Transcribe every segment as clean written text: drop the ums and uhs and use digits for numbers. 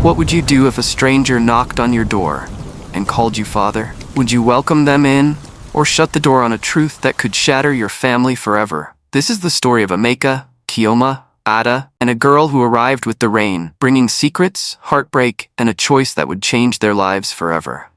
What would you do if a stranger knocked on your door and called you father? Would you welcome them in or shut the door on a truth that could shatter your family forever? This is the story of Emeka, Chioma, Ada, and a girl who arrived with the rain, bringing secrets, heartbreak, and a choice that would change their lives forever.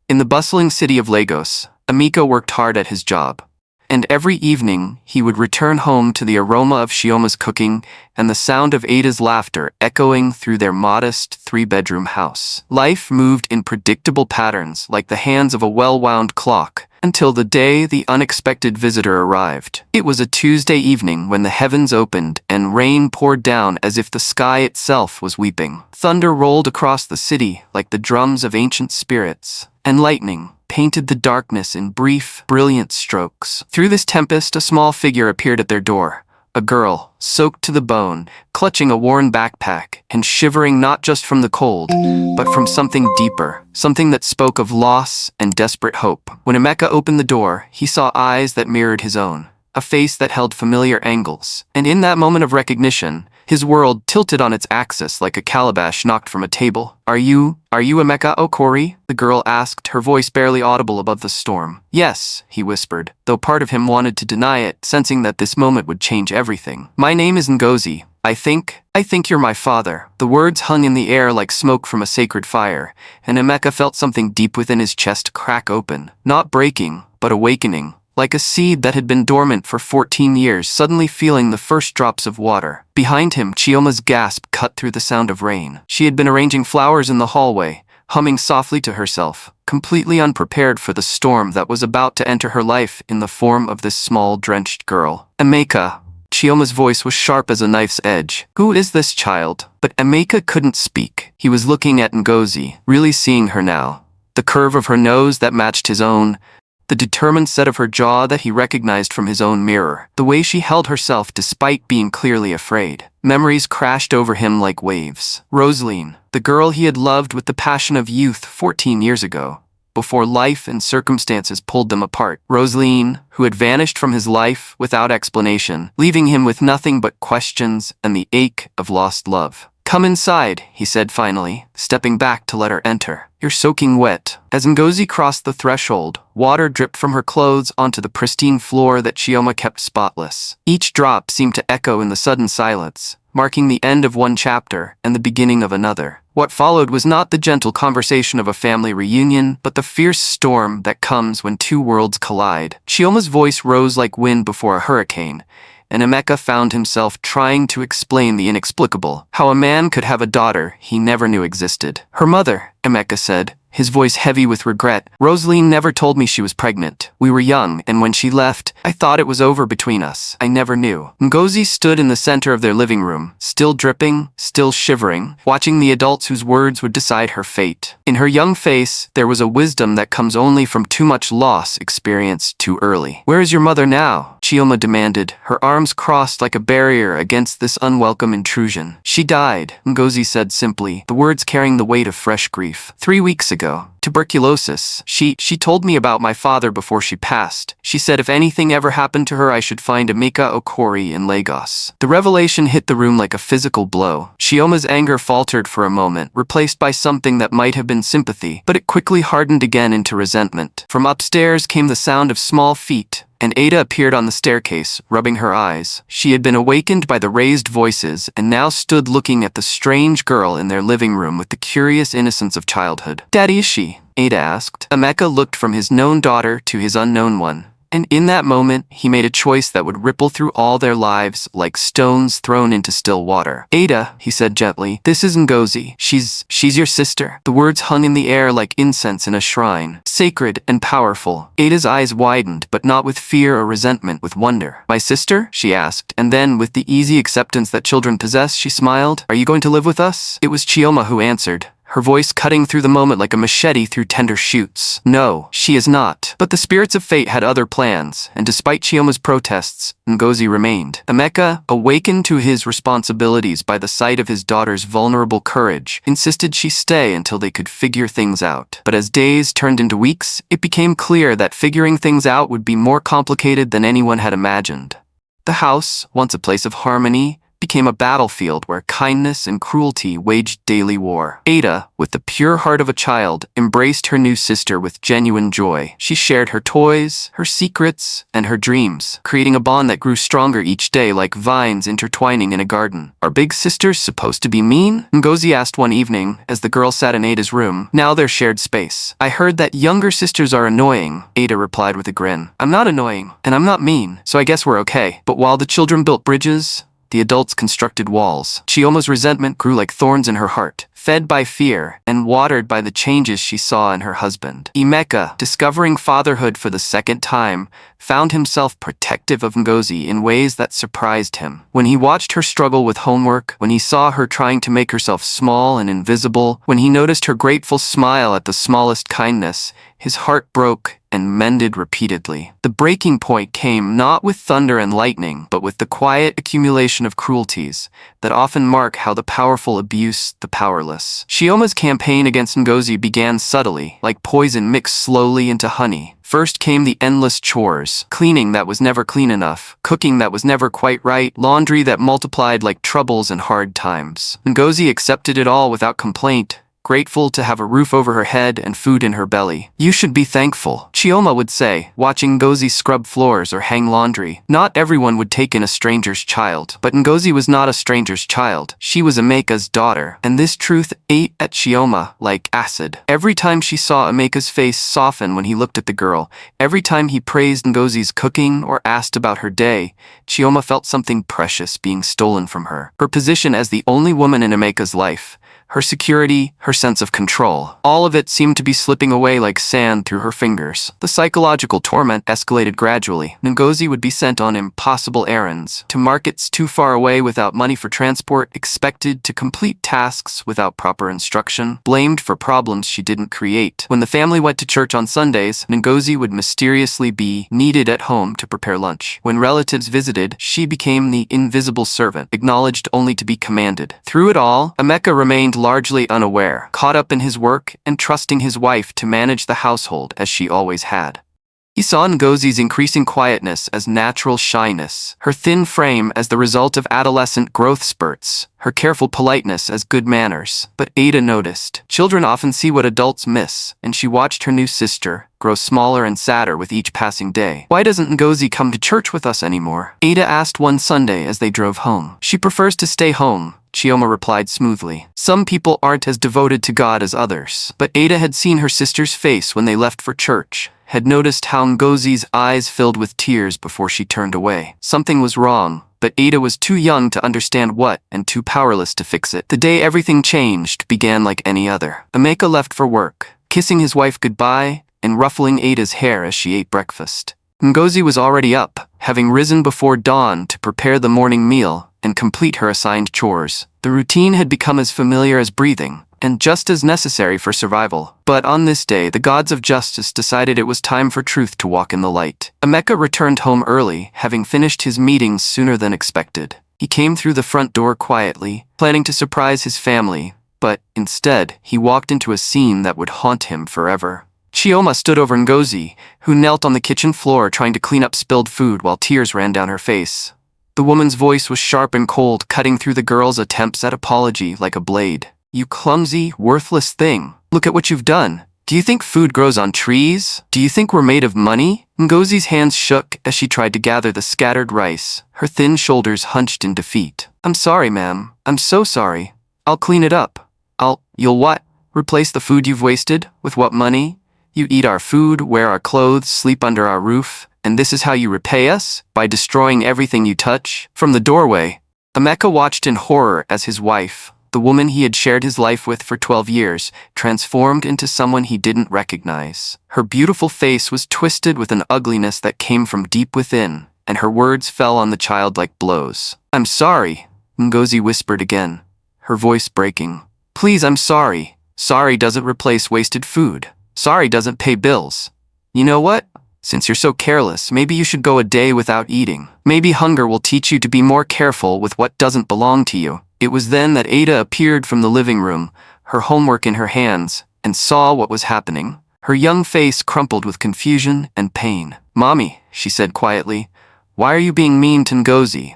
In the bustling city of Lagos, Emeka worked hard at his job. And every evening, he would return home to the aroma of Chioma's cooking and the sound of Ada's laughter echoing through their modest three-bedroom house. Life moved in predictable patterns like the hands of a well-wound clock until the day the unexpected visitor arrived. It was a Tuesday evening when the heavens opened and rain poured down as if the sky itself was weeping. Thunder rolled across the city like the drums of ancient spirits, and lightning painted the darkness in brief, brilliant strokes. Through this tempest, a small figure appeared at their door. A girl, soaked to the bone, clutching a worn backpack, and shivering not just from the cold, but from something deeper, something that spoke of loss and desperate hope. When Emeka opened the door, he saw eyes that mirrored his own, a face that held familiar angles, and in that moment of recognition, his world tilted on its axis like a calabash knocked from a table. Are you Emeka Okori? The girl asked, her voice barely audible above the storm. Yes, he whispered, though part of him wanted to deny it, sensing that this moment would change everything. My name is Ngozi. I think you're my father. The words hung in the air like smoke from a sacred fire, and Emeka felt something deep within his chest crack open, not breaking, but awakening. Like a seed that had been dormant for 14 years, suddenly feeling the first drops of water. Behind him, Chioma's gasp cut through the sound of rain. She had been arranging flowers in the hallway, humming softly to herself, completely unprepared for the storm that was about to enter her life in the form of this small, drenched girl. Emeka. Chioma's voice was sharp as a knife's edge. Who is this child? But Emeka couldn't speak. He was looking at Ngozi, really seeing her now. The curve of her nose that matched his own, the determined set of her jaw that he recognized from his own mirror, the way she held herself despite being clearly afraid. Memories crashed over him like waves. Rosaline, the girl he had loved with the passion of youth 14 years ago, before life and circumstances pulled them apart. Rosaline, who had vanished from his life without explanation, leaving him with nothing but questions and the ache of lost love. Come inside, he said finally, stepping back to let her enter. You're soaking wet. As Ngozi crossed the threshold, water dripped from her clothes onto the pristine floor that Chioma kept spotless. Each drop seemed to echo in the sudden silence, marking the end of one chapter and the beginning of another. What followed was not the gentle conversation of a family reunion, but the fierce storm that comes when two worlds collide. Chioma's voice rose like wind before a hurricane, and Emeka found himself trying to explain the inexplicable, how a man could have a daughter he never knew existed. Her mother, Emeka said, his voice heavy with regret. Rosaline never told me she was pregnant. We were young, and when she left, I thought it was over between us. I never knew. Ngozi stood in the center of their living room, still dripping, still shivering, watching the adults whose words would decide her fate. In her young face, there was a wisdom that comes only from too much loss experienced too early. Where is your mother now? Chioma demanded, her arms crossed like a barrier against this unwelcome intrusion. She died, Ngozi said simply, the words carrying the weight of fresh grief. 3 weeks ago. Tuberculosis. She told me about my father before she passed. She said if anything ever happened to her, I should find Emeka Okori in Lagos. The revelation hit the room like a physical blow. Chioma's anger faltered for a moment, replaced by something that might have been sympathy, but it quickly hardened again into resentment. From upstairs came the sound of small feet, and Ada appeared on the staircase, rubbing her eyes. She had been awakened by the raised voices and now stood looking at the strange girl in their living room with the curious innocence of childhood. Daddy, is she? Ada asked. Emeka looked from his known daughter to his unknown one. And in that moment, he made a choice that would ripple through all their lives like stones thrown into still water. Ada, he said gently, this is Ngozi. She's your sister. The words hung in the air like incense in a shrine, sacred and powerful. Ada's eyes widened, but not with fear or resentment, with wonder. My sister? She asked, and then, with the easy acceptance that children possess, she smiled. Are you going to live with us? It was Chioma who answered, her voice cutting through the moment like a machete through tender shoots. No, she is not. But the spirits of fate had other plans, and despite Chioma's protests, Ngozi remained. Emeka, awakened to his responsibilities by the sight of his daughter's vulnerable courage, insisted she stay until they could figure things out. But as days turned into weeks, it became clear that figuring things out would be more complicated than anyone had imagined. The house, once a place of harmony, became a battlefield where kindness and cruelty waged daily war. Ada, with the pure heart of a child, embraced her new sister with genuine joy. She shared her toys, her secrets, and her dreams, creating a bond that grew stronger each day like vines intertwining in a garden. "Are big sisters supposed to be mean?" Ngozi asked one evening as the girl sat in Ada's room. Now their shared space. "I heard that younger sisters are annoying," Ada replied with a grin. "I'm not annoying, and I'm not mean, so I guess we're okay." But while the children built bridges, the adults constructed walls. Chioma's resentment grew like thorns in her heart, fed by fear and watered by the changes she saw in her husband. Emeka, discovering fatherhood for the second time, found himself protective of Ngozi in ways that surprised him. When he watched her struggle with homework, when he saw her trying to make herself small and invisible, when he noticed her grateful smile at the smallest kindness, his heart broke and mended repeatedly. The breaking point came not with thunder and lightning, but with the quiet accumulation of cruelties that often mark how the powerful abuse the powerless. Chioma's campaign against Ngozi began subtly, like poison mixed slowly into honey. First came the endless chores, cleaning that was never clean enough, cooking that was never quite right, laundry that multiplied like troubles and hard times. Ngozi accepted it all without complaint, grateful to have a roof over her head and food in her belly. "You should be thankful," Chioma would say, watching Ngozi scrub floors or hang laundry. Not everyone would take in a stranger's child, but Ngozi was not a stranger's child. She was Emeka's daughter, and this truth ate at Chioma like acid. Every time she saw Emeka's face soften when he looked at the girl, every time he praised Ngozi's cooking or asked about her day, Chioma felt something precious being stolen from her. Her position as the only woman in Emeka's life, her security, her sense of control. All of it seemed to be slipping away like sand through her fingers. The psychological torment escalated gradually. Ngozi would be sent on impossible errands, to markets too far away without money for transport, expected to complete tasks without proper instruction, blamed for problems she didn't create. When the family went to church on Sundays, Ngozi would mysteriously be needed at home to prepare lunch. When relatives visited, she became the invisible servant, acknowledged only to be commanded. Through it all, Emeka remained largely unaware, caught up in his work and trusting his wife to manage the household as she always had. He saw Ngozi's increasing quietness as natural shyness, her thin frame as the result of adolescent growth spurts, her careful politeness as good manners. But Ada noticed. Children often see what adults miss, and she watched her new sister grow smaller and sadder with each passing day. "Why doesn't Ngozi come to church with us anymore?" Ada asked one Sunday as they drove home. "She prefers to stay home," Chioma replied smoothly. "Some people aren't as devoted to God as others." But Ada had seen her sister's face when they left for church, had noticed how Ngozi's eyes filled with tears before she turned away. Something was wrong, but Ada was too young to understand what and too powerless to fix it. The day everything changed began like any other. Emeka left for work, kissing his wife goodbye and ruffling Ada's hair as she ate breakfast. Ngozi was already up, having risen before dawn to prepare the morning meal and complete her assigned chores. The routine had become as familiar as breathing, and just as necessary for survival. But on this day, the gods of justice decided it was time for truth to walk in the light. Emeka returned home early, having finished his meetings sooner than expected. He came through the front door quietly, planning to surprise his family, but instead, he walked into a scene that would haunt him forever. Chioma stood over Ngozi, who knelt on the kitchen floor trying to clean up spilled food while tears ran down her face. The woman's voice was sharp and cold, cutting through the girl's attempts at apology like a blade. "You clumsy, worthless thing. Look at what you've done. Do you think food grows on trees? Do you think we're made of money?" Ngozi's hands shook as she tried to gather the scattered rice, her thin shoulders hunched in defeat. "I'm sorry, ma'am. I'm so sorry. I'll clean it up. You'll what? Replace the food you've wasted? With what money? You eat our food, wear our clothes, sleep under our roof, and this is how you repay us? By destroying everything you touch?" From the doorway, Emeka watched in horror as his wife, the woman he had shared his life with for 12 years, transformed into someone he didn't recognize. Her beautiful face was twisted with an ugliness that came from deep within, and her words fell on the child like blows. "I'm sorry," Ngozi whispered again, her voice breaking. "Please, I'm sorry. Sorry doesn't replace wasted food. Sorry doesn't pay bills. You know what? Since you're so careless, maybe you should go a day without eating. Maybe hunger will teach you to be more careful with what doesn't belong to you." It was then that Ada appeared from the living room, her homework in her hands, and saw what was happening. Her young face crumpled with confusion and pain. "Mommy," she said quietly, "why are you being mean to Ngozi?"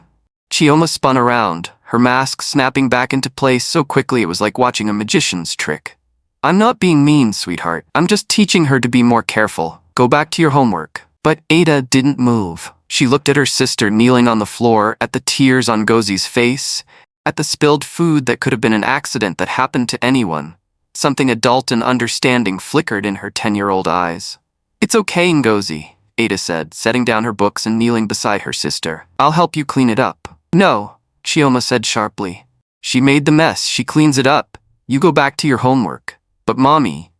Chioma spun around, her mask snapping back into place so quickly it was like watching a magician's trick. I'm not being mean, sweetheart. I'm just teaching her to be more careful. Go back to your homework. But Ada didn't move. She looked at her sister kneeling on the floor, at the tears on Ngozi's face, at the spilled food that could have been an accident that happened to anyone. Something adult and understanding flickered in her 10-year-old eyes. It's okay, Ngozi, Ada said, setting down her books and kneeling beside her sister. I'll help you clean it up. No, Chioma said sharply. She made the mess, she cleans it up. You go back to your homework. But mommy.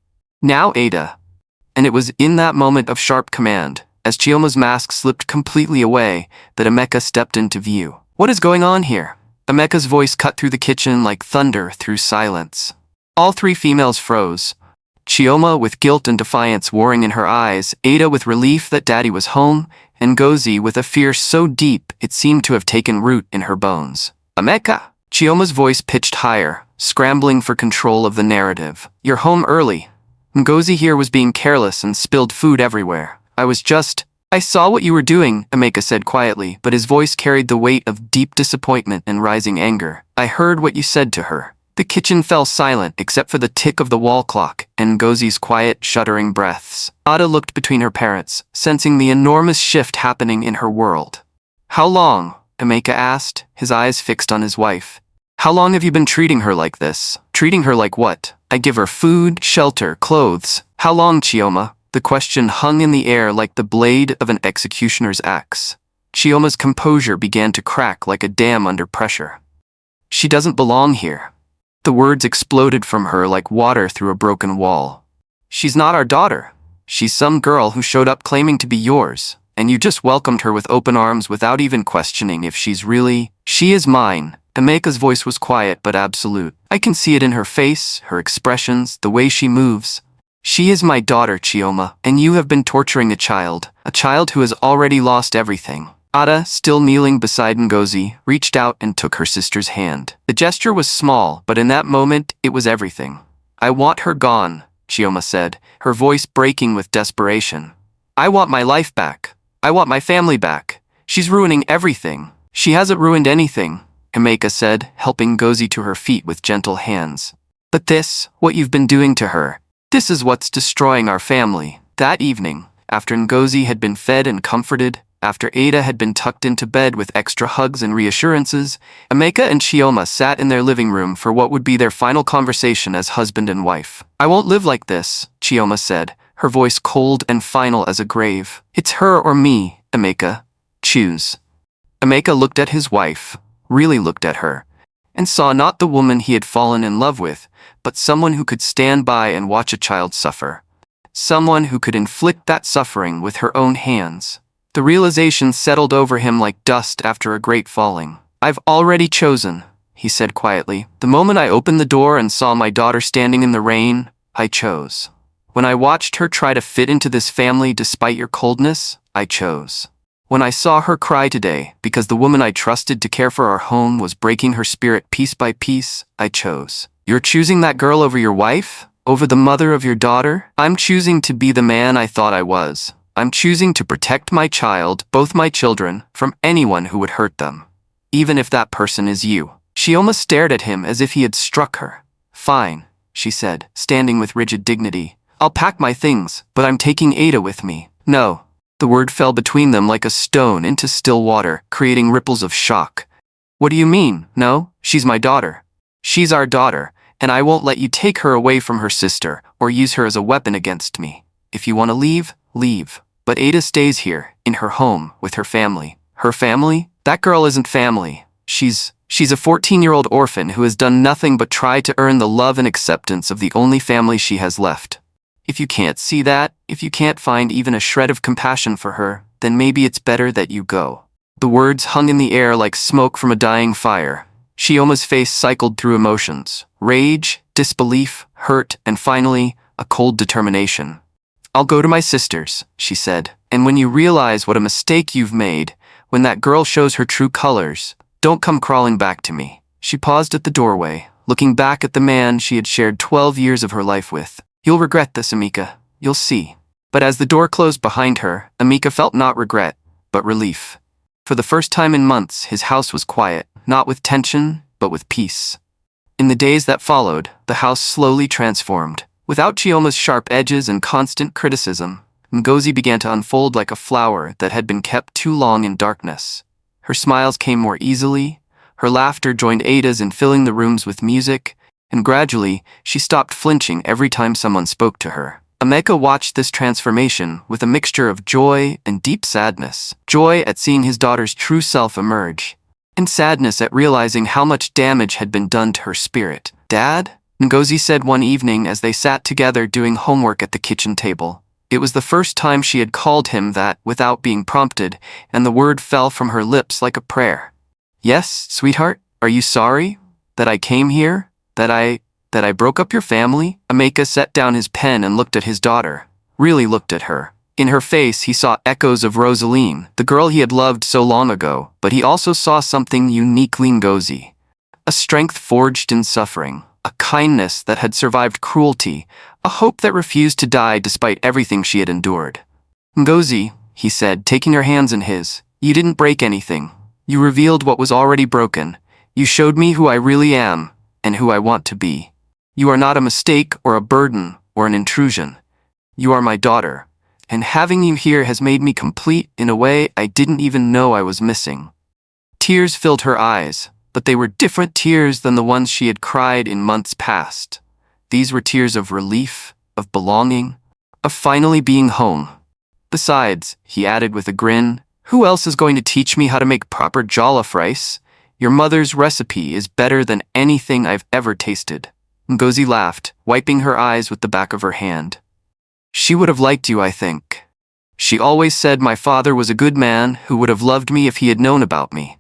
Now Ada. And it was in that moment of sharp command, as Chioma's mask slipped completely away, that Emeka stepped into view. What is going on here? Emeka's voice cut through the kitchen like thunder through silence. All three females froze. Chioma with guilt and defiance warring in her eyes, Ada with relief that Daddy was home, and Ngozi with a fear so deep it seemed to have taken root in her bones. Emeka! Chioma's voice pitched higher, scrambling for control of the narrative. You're home early. Ngozi here was being careless and spilled food everywhere. I saw what you were doing, Emeka said quietly, but his voice carried the weight of deep disappointment and rising anger. I heard what you said to her. The kitchen fell silent except for the tick of the wall clock and Ngozi's quiet, shuddering breaths. Ada looked between her parents, sensing the enormous shift happening in her world. How long? Emeka asked, his eyes fixed on his wife. How long have you been treating her like this? Treating her like what? I give her food, shelter, clothes. How long, Chioma? The question hung in the air like the blade of an executioner's axe. Chioma's composure began to crack like a dam under pressure. She doesn't belong here. The words exploded from her like water through a broken wall. She's not our daughter. She's some girl who showed up claiming to be yours, and you just welcomed her with open arms without even questioning if she's really... She is mine. Emeka's voice was quiet but absolute. I can see it in her face, her expressions, the way she moves. She is my daughter, Chioma, and you have been torturing a child who has already lost everything. Ada, still kneeling beside Ngozi, reached out and took her sister's hand. The gesture was small, but in that moment, it was everything. I want her gone, Chioma said, her voice breaking with desperation. I want my life back. I want my family back. She's ruining everything. She hasn't ruined anything, Emeka said, helping Ngozi to her feet with gentle hands. But this, what you've been doing to her, this is what's destroying our family. That evening, after Ngozi had been fed and comforted, after Ada had been tucked into bed with extra hugs and reassurances, Emeka and Chioma sat in their living room for what would be their final conversation as husband and wife. I won't live like this, Chioma said, her voice cold and final as a grave. It's her or me, Emeka. Choose. Emeka looked at his wife, really looked at her, and saw not the woman he had fallen in love with, but someone who could stand by and watch a child suffer. Someone who could inflict that suffering with her own hands. The realization settled over him like dust after a great falling. I've already chosen, he said quietly. The moment I opened the door and saw my daughter standing in the rain, I chose. When I watched her try to fit into this family despite your coldness, I chose. When I saw her cry today because the woman I trusted to care for our home was breaking her spirit piece by piece, I chose. You're choosing that girl over your wife? Over the mother of your daughter? I'm choosing to be the man I thought I was. I'm choosing to protect my child, both my children, from anyone who would hurt them. Even if that person is you. She almost stared at him as if he had struck her. Fine, she said, standing with rigid dignity. I'll pack my things, but I'm taking Ada with me. No. The word fell between them like a stone into still water, creating ripples of shock. What do you mean? No, she's my daughter. She's our daughter, and I won't let you take her away from her sister or use her as a weapon against me. If you want to leave, leave. But Ada stays here, in her home, with her family. Her family? That girl isn't family. She's a 14-year-old orphan who has done nothing but try to earn the love and acceptance of the only family she has left. If you can't see that, if you can't find even a shred of compassion for her, then maybe it's better that you go. The words hung in the air like smoke from a dying fire. Chioma's face cycled through emotions. Rage, disbelief, hurt, and finally, a cold determination. I'll go to my sister's, she said, and when you realize what a mistake you've made, when that girl shows her true colors, don't come crawling back to me. She paused at the doorway, looking back at the man she had shared 12 years of her life with. You'll regret this, Emeka. You'll see. But as the door closed behind her, Emeka felt not regret, but relief. For the first time in months, his house was quiet, not with tension, but with peace. In the days that followed, the house slowly transformed. Without Chioma's sharp edges and constant criticism, Ngozi began to unfold like a flower that had been kept too long in darkness. Her smiles came more easily, her laughter joined Ada's in filling the rooms with music, and gradually, she stopped flinching every time someone spoke to her. Emeka watched this transformation with a mixture of joy and deep sadness. Joy at seeing his daughter's true self emerge, and sadness at realizing how much damage had been done to her spirit. "Dad?" Ngozi said one evening as they sat together doing homework at the kitchen table. It was the first time she had called him that without being prompted, and the word fell from her lips like a prayer. "Yes, sweetheart, are you sorry that I came here? That I broke up your family?" Emeka set down his pen and looked at his daughter, really looked at her. In her face he saw echoes of Rosaline, the girl he had loved so long ago, but he also saw something uniquely Ngozi. A strength forged in suffering, a kindness that had survived cruelty, a hope that refused to die despite everything she had endured. "Ngozi," he said, taking her hands in his, "you didn't break anything. You revealed what was already broken. You showed me who I really am, and who I want to be. You are not a mistake or a burden or an intrusion. You are my daughter, and having you here has made me complete in a way I didn't even know I was missing." Tears filled her eyes, but they were different tears than the ones she had cried in months past. These were tears of relief, of belonging, of finally being home. "Besides," he added with a grin, "who else is going to teach me how to make proper jollof rice? Your mother's recipe is better than anything I've ever tasted." Ngozi laughed, wiping her eyes with the back of her hand. "She would have liked you, I think. She always said my father was a good man who would have loved me if he had known about me."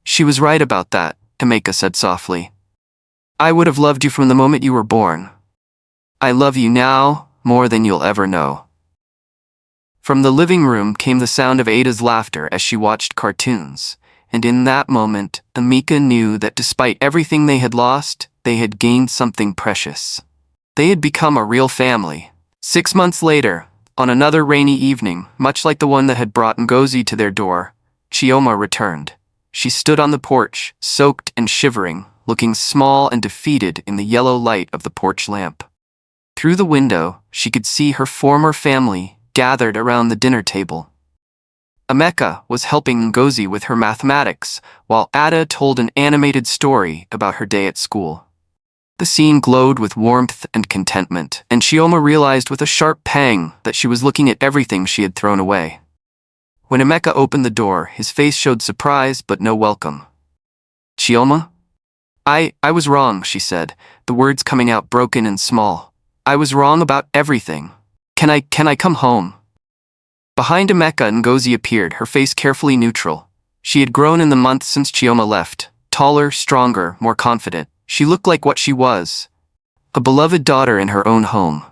"She was right about that," Emeka said softly. "I would have loved you from the moment you were born. I love you now more than you'll ever know." From the living room came the sound of Ada's laughter as she watched cartoons, and in that moment, Emeka knew that despite everything they had lost, they had gained something precious. They had become a real family. 6 months later, on another rainy evening, much like the one that had brought Ngozi to their door, Chioma returned. She stood on the porch, soaked and shivering, looking small and defeated in the yellow light of the porch lamp. Through the window, she could see her former family gathered around the dinner table. Emeka was helping Ngozi with her mathematics, while Ada told an animated story about her day at school. The scene glowed with warmth and contentment, and Chioma realized with a sharp pang that she was looking at everything she had thrown away. When Emeka opened the door, his face showed surprise but no welcome. "Chioma?" I was wrong," she said, the words coming out broken and small. "I was wrong about everything. Can I come home?" Behind Emeka, Ngozi appeared, her face carefully neutral. She had grown in the months since Chioma left, taller, stronger, more confident. She looked like what she was, a beloved daughter in her own home.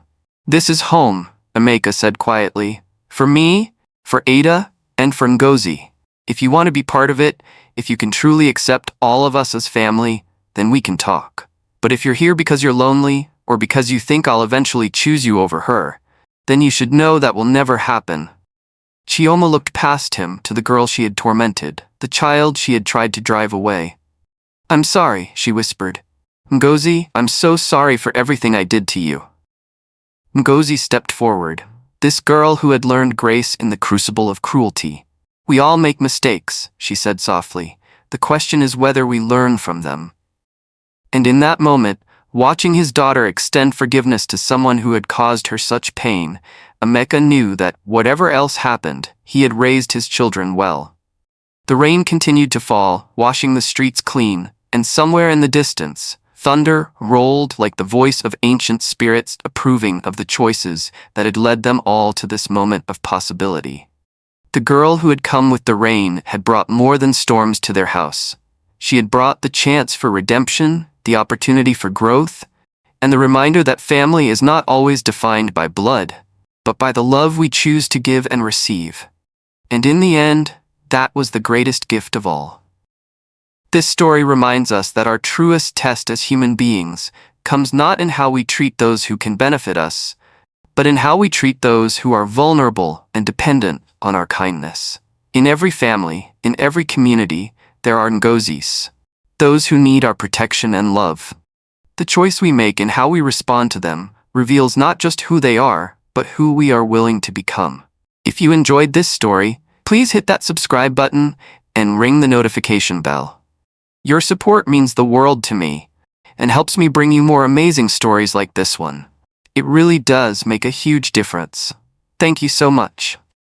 "This is home," Emeka said quietly. "For me, for Ada, and for Ngozi. If you want to be part of it, if you can truly accept all of us as family, then we can talk. But if you're here because you're lonely, or because you think I'll eventually choose you over her, then you should know that will never happen." Chioma looked past him to the girl she had tormented, the child she had tried to drive away. "I'm sorry," she whispered. "Ngozi, I'm so sorry for everything I did to you." Ngozi stepped forward, this girl who had learned grace in the crucible of cruelty. "We all make mistakes," she said softly. "The question is whether we learn from them." And in that moment, watching his daughter extend forgiveness to someone who had caused her such pain, Emeka knew that, whatever else happened, he had raised his children well. The rain continued to fall, washing the streets clean, and somewhere in the distance, thunder rolled like the voice of ancient spirits approving of the choices that had led them all to this moment of possibility. The girl who had come with the rain had brought more than storms to their house. She had brought the chance for redemption, the opportunity for growth, and the reminder that family is not always defined by blood, but by the love we choose to give and receive. And in the end, that was the greatest gift of all. This story reminds us that our truest test as human beings comes not in how we treat those who can benefit us, but in how we treat those who are vulnerable and dependent on our kindness. In every family, in every community, there are Ngozis, those who need our protection and love. The choice we make and how we respond to them reveals not just who they are, but who we are willing to become. If you enjoyed this story, please hit that subscribe button and ring the notification bell. Your support means the world to me and helps me bring you more amazing stories like this one. It really does make a huge difference. Thank you so much.